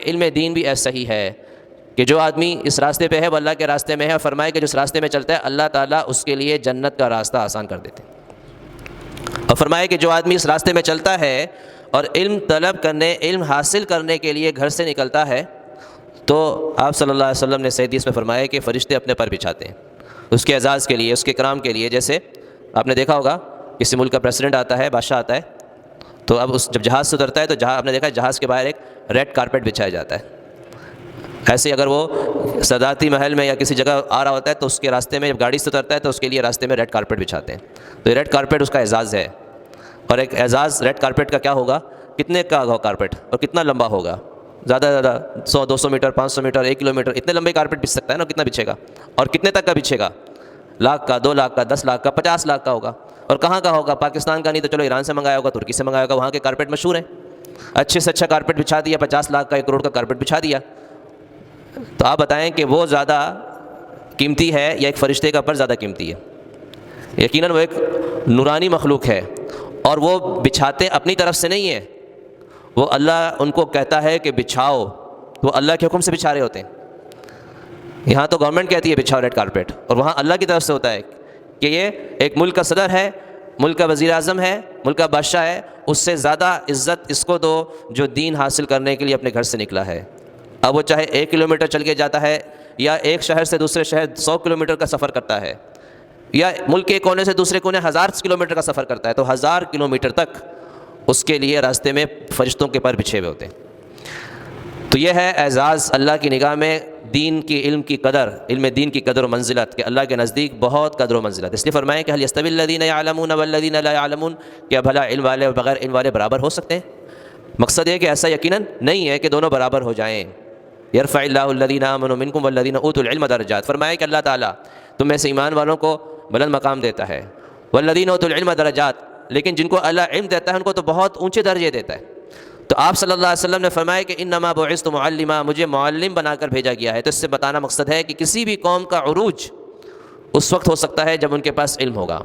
علم دین بھی ایسا ہی ہے کہ جو آدمی اس راستے پہ ہے وہ اللہ کے راستے میں ہے، اور فرمائے کہ جو اس راستے میں چلتا ہے اللہ تعالیٰ اس کے لیے جنت کا راستہ آسان کر دیتے ہیں۔ اور فرمائے کہ جو آدمی اس راستے میں چلتا ہے اور علم طلب کرنے، علم حاصل کرنے کے لیے گھر سے نکلتا ہے، تو آپ صلی اللہ علیہ وسلم نے صحیح حدیث میں فرمایا کہ فرشتے اپنے پر بچھاتے ہیں اس کے اعزاز کے لیے، اس کے کرام کے لیے۔ جیسے آپ نے دیکھا ہوگا کسی ملک کا پریزیڈنٹ آتا ہے، بادشاہ آتا ہے، تو اب جب جہاز سے اترتا ہے تو آپ نے دیکھا جہاز کے باہر ایک ریڈ کارپیٹ بچھایا جاتا ہے۔ ایسے ہی اگر وہ صدارتی محل میں یا کسی جگہ آ رہا ہوتا ہے تو اس کے راستے میں جب گاڑی سے اترتا ہے تو اس کے لیے راستے میں ریڈ کارپیٹ بچھاتے ہیں۔ تو یہ ریڈ کارپیٹ اس کا اعزاز ہے، اور ایک اعزاز ریڈ کارپیٹ کا کیا ہوگا، کتنے کا ہوگا کارپیٹ اور کتنا لمبا ہوگا، زیادہ سے زیادہ 100-200 میٹر، 500 میٹر، 1 کلومیٹر، اتنے لمبے کارپیٹ بچھ سکتا ہے نا، کتنا بچھے گا اور کتنے تک کا بچھے گا، لاکھ کا، 2 لاکھ کا، 10 لاکھ کا، 50 لاکھ کا ہوگا۔ اور کہاں کا ہوگا، پاکستان کا نہیں تو چلو ایران سے منگایا ہوگا، ترکی سے منگایا ہوگا، وہاں کے کارپیٹ مشہور ہیں، اچھے سے اچھا کارپیٹ بچھا دیا، 50 لاکھ کا، 1 کروڑ کا کارپیٹ بچھا دیا۔ تو آپ بتائیں کہ وہ زیادہ قیمتی ہے یا ایک فرشتے کا پر زیادہ قیمتی ہے؟ یقیناً وہ ایک نورانی مخلوق ہے، اور وہ بچھاتے اپنی طرف سے نہیں ہے، وہ اللہ ان کو کہتا ہے کہ بچھاؤ، وہ اللہ کے حکم سے بچھا رہے ہوتے ہیں۔ یہاں تو گورنمنٹ کہتی ہے بچھاؤ ریڈ کارپیٹ، اور وہاں اللہ کی طرف سے ہوتا ہے کہ یہ ایک ملک کا صدر ہے، ملک کا وزیر اعظم ہے، ملک کا بادشاہ ہے، اس سے زیادہ عزت اس کو دو جو دین حاصل کرنے کے لیے اپنے گھر سے نکلا ہے۔ اب وہ چاہے 1 کلومیٹر چل کے جاتا ہے یا ایک شہر سے دوسرے شہر 100 کلومیٹر کا سفر کرتا ہے، یا ملک کے کونے سے دوسرے کونے 1000 کلومیٹر کا سفر کرتا ہے، تو 1000 کلومیٹر تک اس کے لیے راستے میں فرشتوں کے پر بچھے ہوئے ہوتے ہیں۔ تو یہ ہے اعزاز اللہ کی نگاہ میں دین کی، علم کی قدر، علم دین کی قدر و منزلت، کہ اللہ کے نزدیک بہت قدر و منزلت۔ اس لیے فرمائیں کہ هل يستوي الذين يعلمون والذين لا يعلمون، کیا بھلا علم والے اور بغیر علم والے برابر ہو سکتے ہیں؟ مقصد یہ کہ ایسا یقیناً نہیں ہے کہ دونوں برابر ہو جائیں۔ يرفع الله الذين آمنوا منكم والذين اوتوا العلم درجات، فرمایا کہ اللہ تعالیٰ تم میں سے ایمان والوں کو بلند مقام دیتا ہے، والذین اوتوا العلم درجات، لیکن جن کو اللہ علم دیتا ہے ان کو تو بہت اونچے درجے دیتا ہے۔ تو آپ صلی اللہ علیہ وسلم نے فرمایا کہ انما بعثت معلما، مجھے معلم بنا کر بھیجا گیا ہے۔ تو اس سے بتانا مقصد ہے کہ کسی بھی قوم کا عروج اس وقت ہو سکتا ہے جب ان کے پاس علم ہوگا،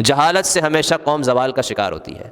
جہالت سے ہمیشہ قوم زوال کا شکار ہوتی ہے۔